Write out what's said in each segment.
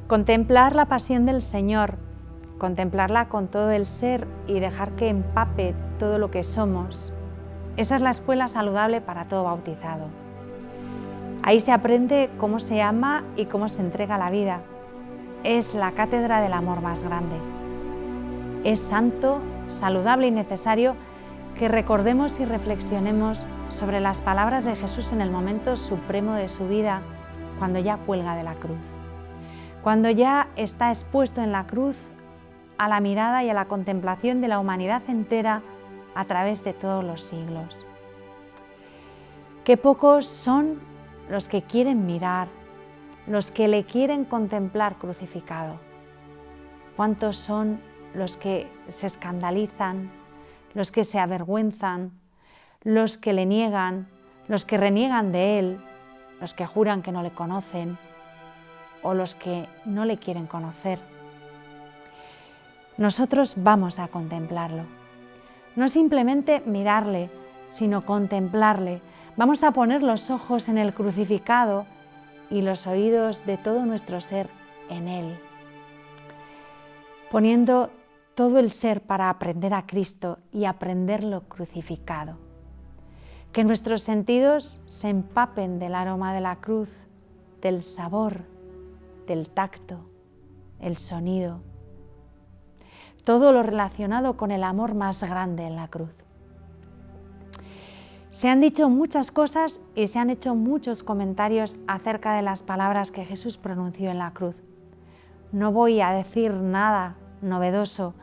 Contemplar la pasión del Señor, contemplarla con todo el ser y dejar que empape todo lo que somos. Esa es la escuela saludable para todo bautizado. Ahí se aprende cómo se ama y cómo se entrega la vida. Es la cátedra del amor más grande. Es santo, saludable y necesario que recordemos y reflexionemos sobre las palabras de Jesús en el momento supremo de su vida, cuando ya cuelga de la cruz. Cuando ya está expuesto en la cruz a la mirada y a la contemplación de la humanidad entera a través de todos los siglos. Qué pocos son los que quieren mirar, los que le quieren contemplar crucificado. Cuántos son los que se escandalizan, los que se avergüenzan, los que le niegan, los que reniegan de él, los que juran que no le conocen o los que no le quieren conocer. Nosotros vamos a contemplarlo. No simplemente mirarle, sino contemplarle. Vamos a poner los ojos en el crucificado y los oídos de todo nuestro ser en él, poniendo todo el ser para aprender a Cristo y aprenderlo crucificado. Que nuestros sentidos se empapen del aroma de la cruz, del sabor, del tacto, el sonido, todo lo relacionado con el amor más grande en la cruz. Se han dicho muchas cosas y se han hecho muchos comentarios acerca de las palabras que Jesús pronunció en la cruz. No voy a decir nada novedoso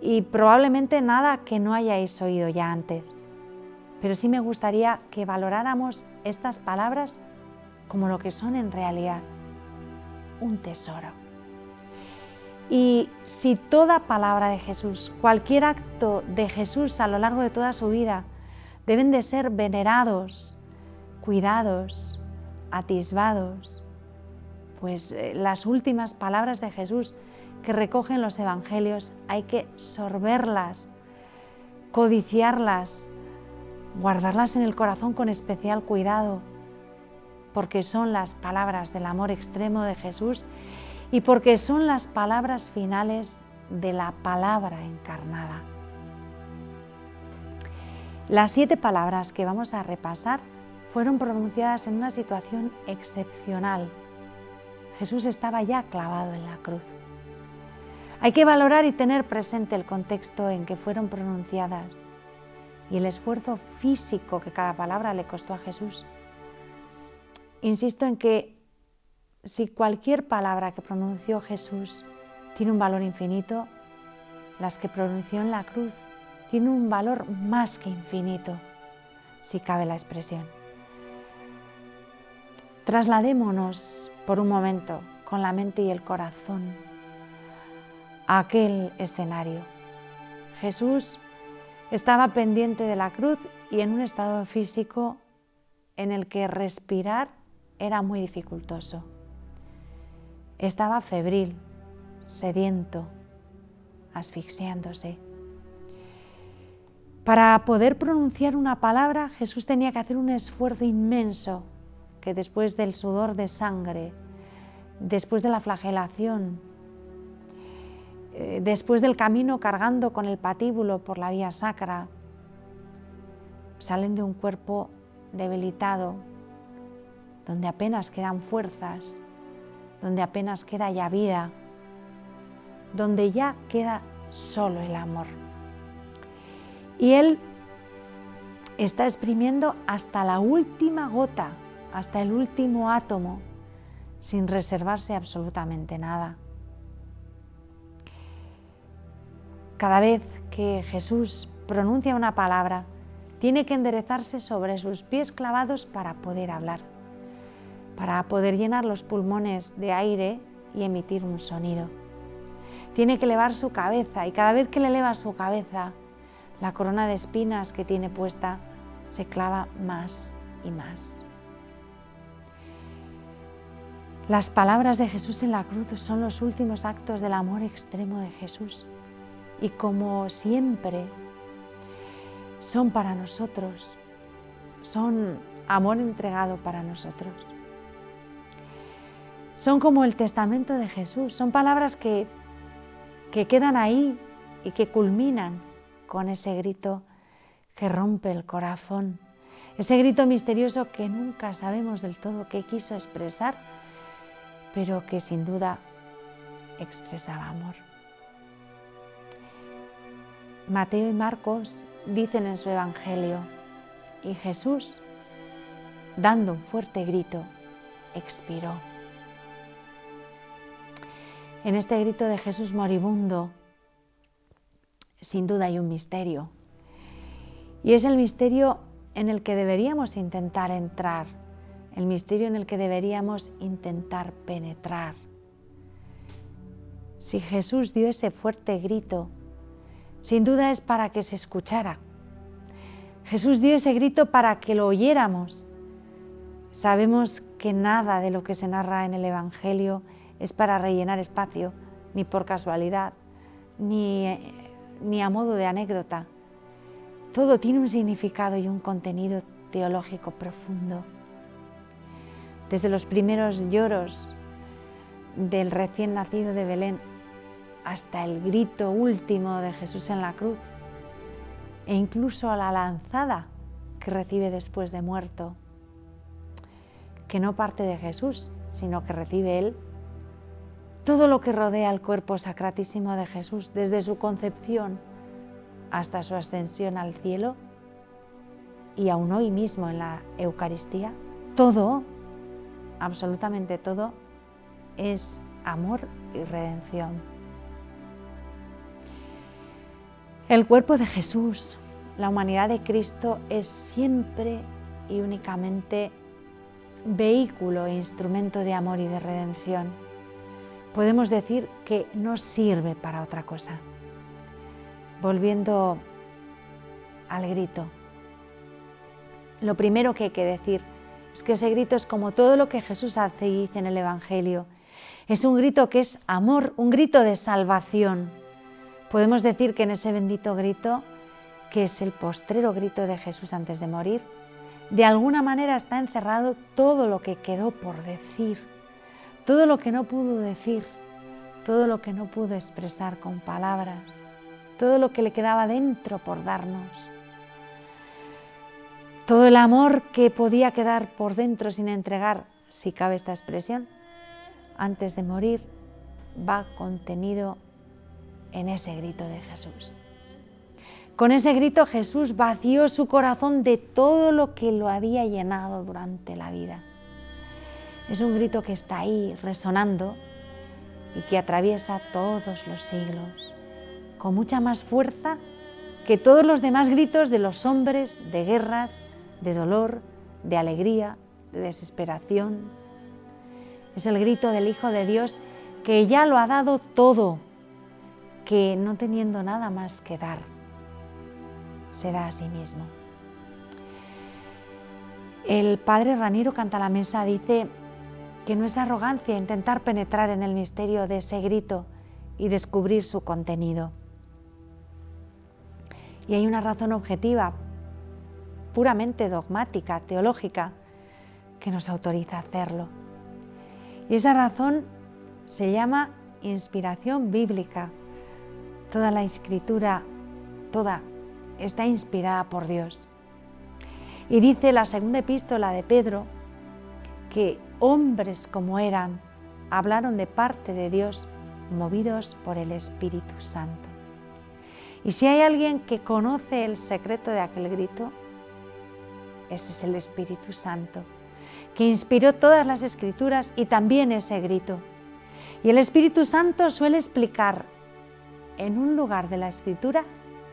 y probablemente nada que no hayáis oído ya antes, pero sí me gustaría que valoráramos estas palabras como lo que son en realidad, un tesoro. Y si toda palabra de Jesús, cualquier acto de Jesús a lo largo de toda su vida, deben de ser venerados, cuidados, atisbados, pues las últimas palabras de Jesús que recogen los evangelios hay que sorberlas, codiciarlas, guardarlas en el corazón con especial cuidado, porque son las palabras del amor extremo de Jesús y porque son las palabras finales de la palabra encarnada. Las 7 palabras que vamos a repasar fueron pronunciadas en una situación excepcional. Jesús estaba ya clavado en la cruz. Hay que valorar y tener presente el contexto en que fueron pronunciadas y el esfuerzo físico que cada palabra le costó a Jesús. Insisto en que si cualquier palabra que pronunció Jesús tiene un valor infinito, las que pronunció en la cruz tienen un valor más que infinito, si cabe la expresión. Trasladémonos por un momento con la mente y el corazón a aquel escenario. Jesús estaba pendiente de la cruz y en un estado físico en el que respirar era muy dificultoso. Estaba febril, sediento, asfixiándose. Para poder pronunciar una palabra, Jesús tenía que hacer un esfuerzo inmenso que después del sudor de sangre, después de la flagelación, después del camino cargando con el patíbulo por la vía sacra, salen de un cuerpo debilitado, donde apenas quedan fuerzas, donde apenas queda ya vida, donde ya queda solo el amor. Y Él está exprimiendo hasta la última gota, hasta el último átomo, sin reservarse absolutamente nada. Cada vez que Jesús pronuncia una palabra, tiene que enderezarse sobre sus pies clavados para poder hablar, para poder llenar los pulmones de aire y emitir un sonido. Tiene que elevar su cabeza y cada vez que le eleva su cabeza, la corona de espinas que tiene puesta se clava más y más. Las palabras de Jesús en la cruz son los últimos actos del amor extremo de Jesús y como siempre son para nosotros, son amor entregado para nosotros. Son como el testamento de Jesús, son palabras que quedan ahí y que culminan con ese grito que rompe el corazón, ese grito misterioso que nunca sabemos del todo qué quiso expresar, pero que sin duda expresaba amor. Mateo y Marcos dicen en su Evangelio: y Jesús, dando un fuerte grito, expiró. En este grito de Jesús moribundo, sin duda hay un misterio. Y es el misterio en el que deberíamos intentar entrar, el misterio en el que deberíamos intentar penetrar. Si Jesús dio ese fuerte grito, sin duda es para que se escuchara. Jesús dio ese grito para que lo oyéramos. Sabemos que nada de lo que se narra en el Evangelio es para rellenar espacio, ni por casualidad, ni a modo de anécdota. Todo tiene un significado y un contenido teológico profundo. Desde los primeros lloros del recién nacido de Belén hasta el grito último de Jesús en la cruz, e incluso a la lanzada que recibe después de muerto, que no parte de Jesús, sino que recibe Él. Todo lo que rodea el cuerpo sacratísimo de Jesús, desde su concepción hasta su ascensión al cielo y aún hoy mismo en la Eucaristía, todo, absolutamente todo, es amor y redención. El cuerpo de Jesús, la humanidad de Cristo, es siempre y únicamente vehículo e instrumento de amor y de redención. Podemos decir que no sirve para otra cosa. Volviendo al grito, lo primero que hay que decir es que ese grito es como todo lo que Jesús hace y dice en el Evangelio. Es un grito que es amor, un grito de salvación. Podemos decir que en ese bendito grito, que es el postrero grito de Jesús antes de morir, de alguna manera está encerrado todo lo que quedó por decir, todo lo que no pudo decir, todo lo que no pudo expresar con palabras, todo lo que le quedaba dentro por darnos. Todo el amor que podía quedar por dentro sin entregar, si cabe esta expresión, antes de morir, va contenido en ese grito de Jesús. Con ese grito Jesús vació su corazón de todo lo que lo había llenado durante la vida. Es un grito que está ahí resonando y que atraviesa todos los siglos, con mucha más fuerza que todos los demás gritos de los hombres, de guerras, de dolor, de alegría, de desesperación. Es el grito del Hijo de Dios que ya lo ha dado todo, que no teniendo nada más que dar, se da a sí mismo. El padre Raniero Cantalamessa dice que no es arrogancia intentar penetrar en el misterio de ese grito y descubrir su contenido. Y hay una razón objetiva, puramente dogmática, teológica, que nos autoriza a hacerlo. Y esa razón se llama inspiración bíblica. Toda la Escritura, toda, está inspirada por Dios. Y dice la segunda epístola de Pedro que hombres como eran, hablaron de parte de Dios, movidos por el Espíritu Santo. Y si hay alguien que conoce el secreto de aquel grito, ese es el Espíritu Santo, que inspiró todas las Escrituras y también ese grito. Y el Espíritu Santo suele explicar en un lugar de la Escritura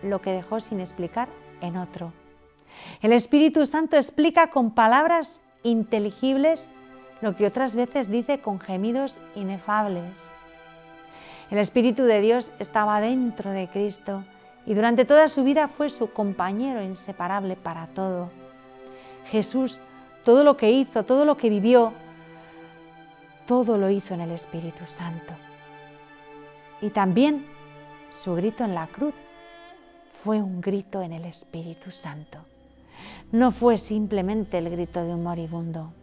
lo que dejó sin explicar en otro. El Espíritu Santo explica con palabras inteligibles lo que otras veces dice con gemidos inefables. El Espíritu de Dios estaba dentro de Cristo y durante toda su vida fue su compañero inseparable para todo. Jesús, todo lo que hizo, todo lo que vivió, todo lo hizo en el Espíritu Santo. Y también su grito en la cruz fue un grito en el Espíritu Santo. No fue simplemente el grito de un moribundo.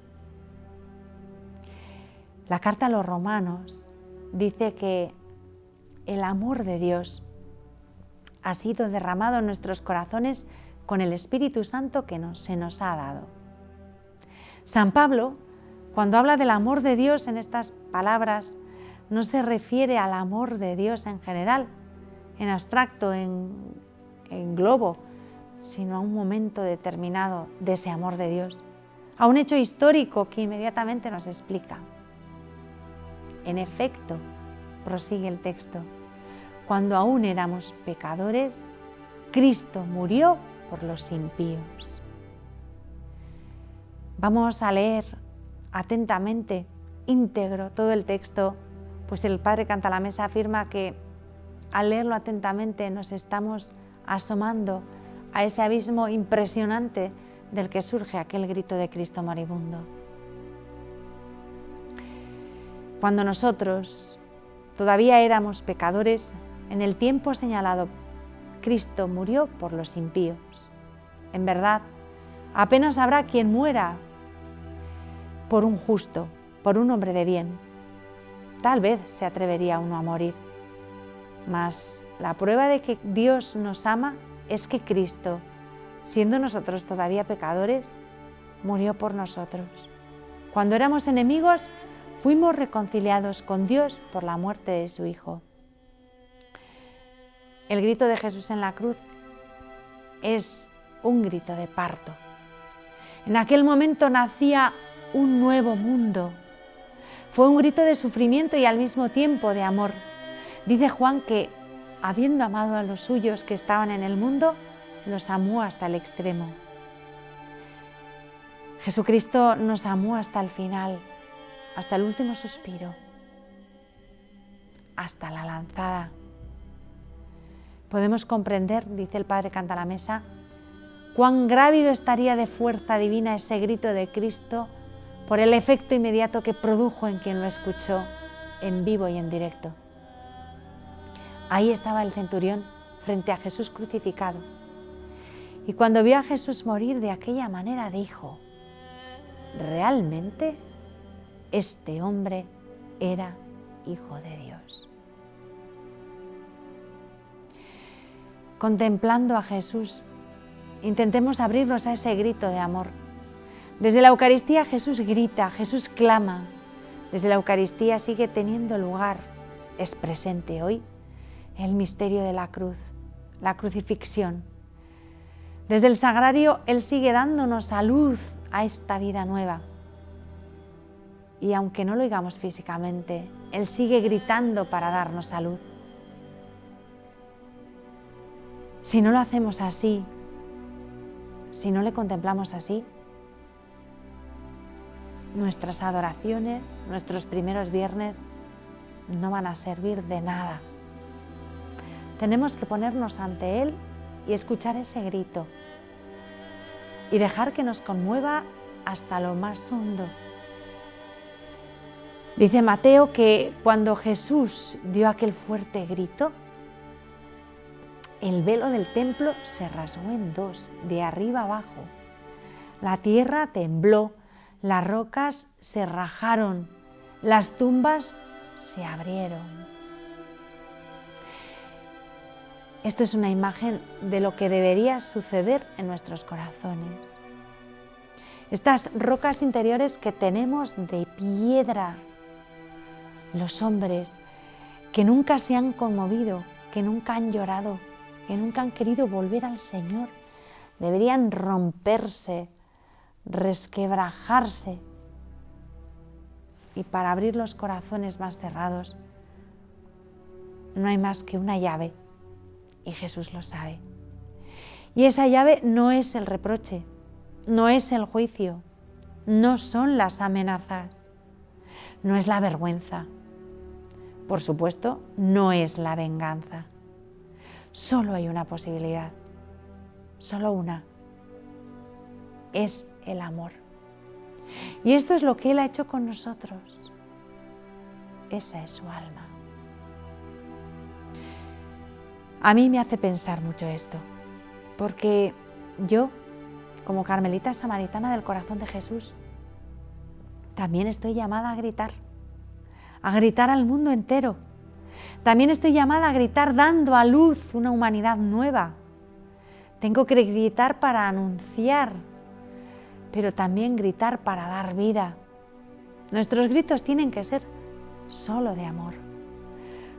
La carta a los Romanos dice que el amor de Dios ha sido derramado en nuestros corazones con el Espíritu Santo que se nos ha dado. San Pablo, cuando habla del amor de Dios en estas palabras, no se refiere al amor de Dios en general, en abstracto, en globo, sino a un momento determinado de ese amor de Dios, a un hecho histórico que inmediatamente nos explica. En efecto, prosigue el texto, cuando aún éramos pecadores, Cristo murió por los impíos. Vamos a leer atentamente, íntegro, todo el texto, pues el Padre Cantalamessa afirma que al leerlo atentamente nos estamos asomando a ese abismo impresionante del que surge aquel grito de Cristo moribundo. Cuando nosotros todavía éramos pecadores, en el tiempo señalado, Cristo murió por los impíos. En verdad, apenas habrá quien muera por un justo, por un hombre de bien. Tal vez se atrevería uno a morir. Mas la prueba de que Dios nos ama es que Cristo, siendo nosotros todavía pecadores, murió por nosotros. Cuando éramos enemigos, fuimos reconciliados con Dios por la muerte de su Hijo. El grito de Jesús en la cruz es un grito de parto. En aquel momento nacía un nuevo mundo. Fue un grito de sufrimiento y al mismo tiempo de amor. Dice Juan que, habiendo amado a los suyos que estaban en el mundo, los amó hasta el extremo. Jesucristo nos amó hasta el final, hasta el último suspiro, hasta la lanzada. Podemos comprender, dice el Padre Cantalamessa, cuán grávido estaría de fuerza divina ese grito de Cristo por el efecto inmediato que produjo en quien lo escuchó en vivo y en directo. Ahí estaba el centurión frente a Jesús crucificado. Y cuando vio a Jesús morir de aquella manera dijo, realmente este hombre era Hijo de Dios. Contemplando a Jesús, intentemos abrirnos a ese grito de amor. Desde la Eucaristía Jesús grita, Jesús clama. Desde la Eucaristía sigue teniendo lugar, es presente hoy, el misterio de la cruz, la crucifixión. Desde el sagrario Él sigue dándonos a luz a esta vida nueva. Y aunque no lo oigamos físicamente, Él sigue gritando para darnos salud. Si no lo hacemos así, si no le contemplamos así, nuestras adoraciones, nuestros primeros viernes no van a servir de nada. Tenemos que ponernos ante Él y escuchar ese grito y dejar que nos conmueva hasta lo más hondo. Dice Mateo que cuando Jesús dio aquel fuerte grito, el velo del templo se rasgó en dos, de arriba abajo. La tierra tembló, las rocas se rajaron, las tumbas se abrieron. Esto es una imagen de lo que debería suceder en nuestros corazones. Estas rocas interiores que tenemos de piedra, los hombres que nunca se han conmovido, que nunca han llorado, que nunca han querido volver al Señor, deberían romperse, resquebrajarse. Y para abrir los corazones más cerrados no hay más que una llave, y Jesús lo sabe. Y esa llave no es el reproche, no es el juicio, no son las amenazas, no es la vergüenza. Por supuesto, no es la venganza. Solo hay una posibilidad, solo una. Es el amor. Y esto es lo que Él ha hecho con nosotros. Esa es su alma. A mí me hace pensar mucho esto, porque yo, como carmelita samaritana del corazón de Jesús, también estoy llamada a gritar. a gritar al mundo entero. También estoy llamada a gritar dando a luz una humanidad nueva. Tengo que gritar para anunciar, pero también gritar para dar vida. Nuestros gritos tienen que ser solo de amor.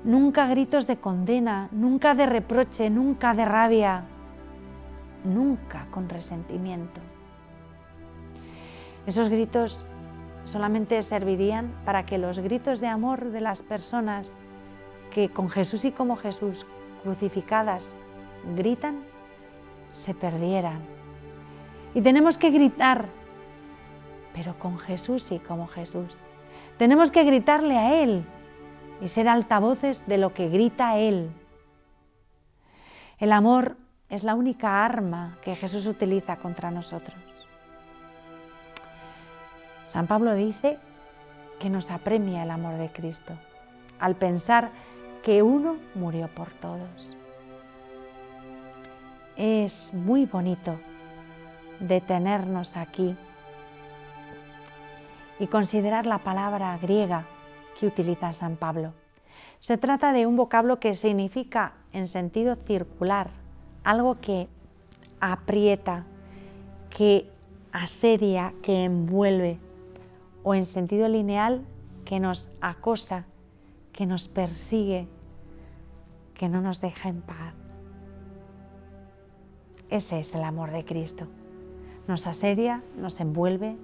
Nunca gritos de condena, nunca de reproche, nunca de rabia, nunca con resentimiento. Esos gritos solamente servirían para que los gritos de amor de las personas que con Jesús y como Jesús crucificadas gritan, se perdieran. Y tenemos que gritar, pero con Jesús y como Jesús. Tenemos que gritarle a Él y ser altavoces de lo que grita Él. El amor es la única arma que Jesús utiliza contra nosotros. San Pablo dice que nos apremia el amor de Cristo al pensar que uno murió por todos. Es muy bonito detenernos aquí y considerar la palabra griega que utiliza San Pablo. Se trata de un vocablo que significa en sentido circular, algo que aprieta, que asedia, que envuelve, o en sentido lineal, que nos acosa, que nos persigue, que no nos deja en paz. Ese es el amor de Cristo. Nos asedia, nos envuelve,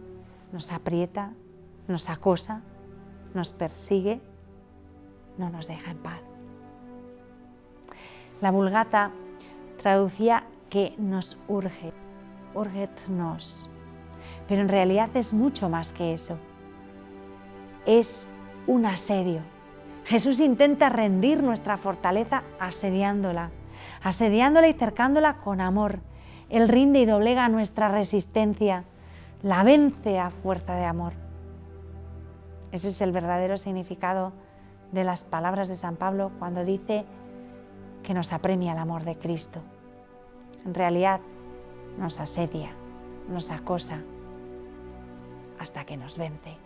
nos aprieta, nos acosa, nos persigue, no nos deja en paz. La Vulgata traducía que nos urge, urget nos, pero en realidad es mucho más que eso. Es un asedio. Jesús intenta rendir nuestra fortaleza asediándola y cercándola con amor. Él rinde y doblega nuestra resistencia, la vence a fuerza de amor. Ese es el verdadero significado de las palabras de San Pablo cuando dice que nos apremia el amor de Cristo. En realidad nos asedia, nos acosa, hasta que nos vence.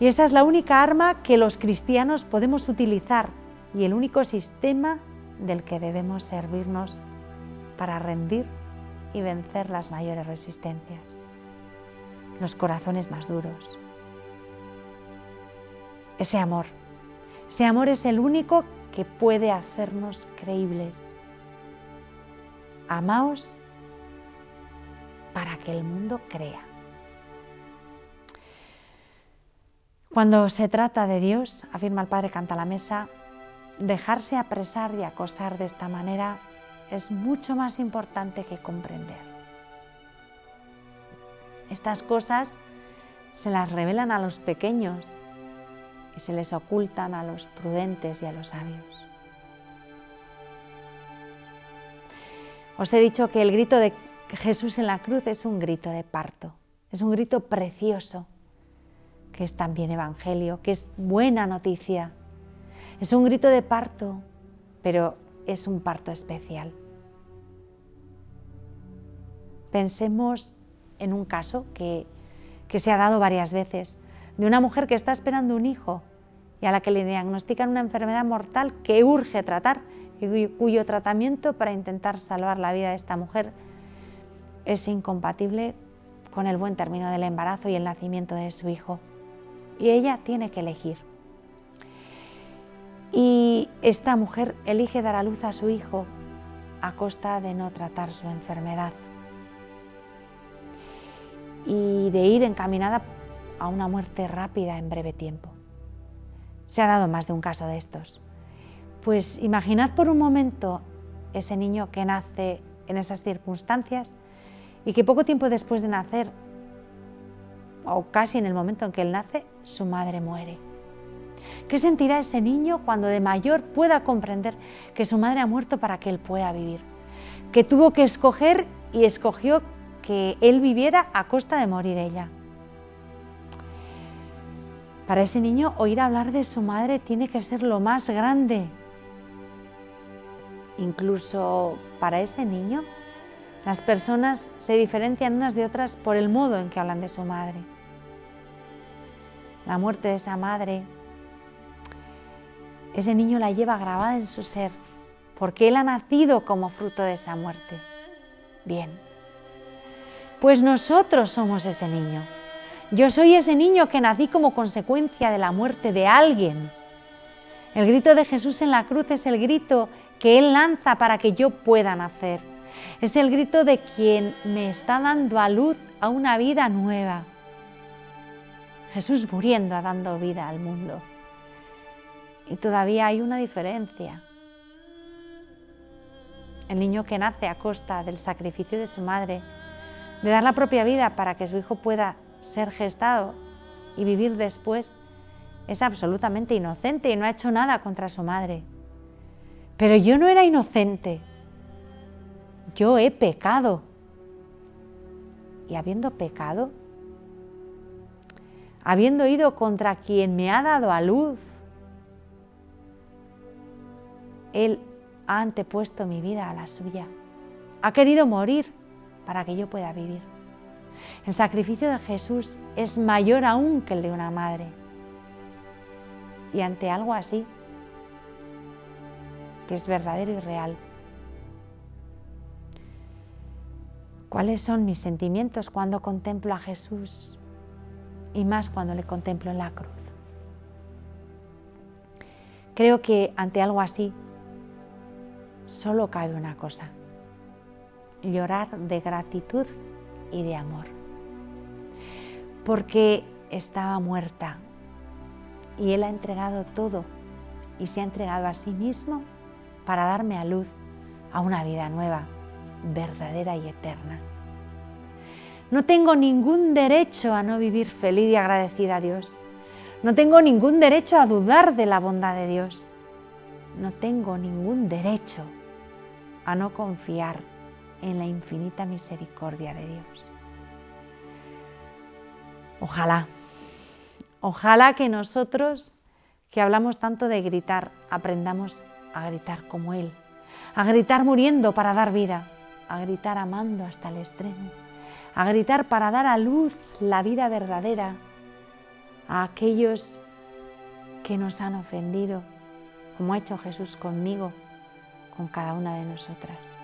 Y esa es la única arma que los cristianos podemos utilizar y el único sistema del que debemos servirnos para rendir y vencer las mayores resistencias, los corazones más duros. Ese amor es el único que puede hacernos creíbles. Amaos para que el mundo crea. Cuando se trata de Dios, afirma el Padre Cantalamessa, dejarse apresar y acosar de esta manera es mucho más importante que comprender. Estas cosas se las revelan a los pequeños y se les ocultan a los prudentes y a los sabios. Os he dicho que el grito de Jesús en la cruz es un grito de parto, es un grito precioso, que es también evangelio, que es buena noticia. Es un grito de parto, pero es un parto especial. Pensemos en un caso que se ha dado varias veces, de una mujer que está esperando un hijo y a la que le diagnostican una enfermedad mortal que urge tratar y cuyo tratamiento para intentar salvar la vida de esta mujer es incompatible con el buen término del embarazo y el nacimiento de su hijo. Y ella tiene que elegir. Y esta mujer elige dar a luz a su hijo a costa de no tratar su enfermedad y de ir encaminada a una muerte rápida en breve tiempo. Se ha dado más de un caso de estos. Pues imaginad por un momento ese niño que nace en esas circunstancias y que poco tiempo después de nacer, o casi en el momento en que él nace, su madre muere. ¿Qué sentirá ese niño cuando de mayor pueda comprender que su madre ha muerto para que él pueda vivir? Que tuvo que escoger y escogió que él viviera a costa de morir ella. Para ese niño, oír hablar de su madre tiene que ser lo más grande. Incluso para ese niño, las personas se diferencian unas de otras por el modo en que hablan de su madre. La muerte de esa madre ese niño la lleva grabada en su ser, porque Él ha nacido como fruto de esa muerte. Bien, pues nosotros somos ese niño. Yo soy ese niño que nací como consecuencia de la muerte de alguien. El grito de Jesús en la cruz es el grito que Él lanza para que yo pueda nacer. Es el grito de quien me está dando a luz a una vida nueva. Jesús muriendo, dando vida al mundo. Y todavía hay una diferencia. El niño que nace a costa del sacrificio de su madre, de dar la propia vida para que su hijo pueda ser gestado y vivir después, es absolutamente inocente y no ha hecho nada contra su madre. Pero yo no era inocente. Yo he pecado. Y habiendo pecado, habiendo ido contra quien me ha dado a luz, Él ha antepuesto mi vida a la suya. Ha querido morir para que yo pueda vivir. El sacrificio de Jesús es mayor aún que el de una madre. Y ante algo así, que es verdadero y real, ¿cuáles son mis sentimientos cuando contemplo a Jesús? Y más cuando le contemplo en la cruz. Creo que ante algo así solo cabe una cosa: llorar de gratitud y de amor. Porque estaba muerta y Él ha entregado todo y se ha entregado a sí mismo para darme a luz a una vida nueva, verdadera y eterna. No tengo ningún derecho a no vivir feliz y agradecida a Dios. No tengo ningún derecho a dudar de la bondad de Dios. No tengo ningún derecho a no confiar en la infinita misericordia de Dios. Ojalá que nosotros, que hablamos tanto de gritar, aprendamos a gritar como Él, a gritar muriendo para dar vida, a gritar amando hasta el extremo, a gritar para dar a luz la vida verdadera a aquellos que nos han ofendido, como ha hecho Jesús conmigo, con cada una de nosotras.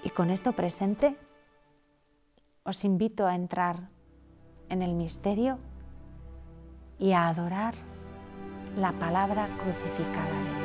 Y con esto presente, os invito a entrar en el misterio y a adorar la palabra crucificada de Dios.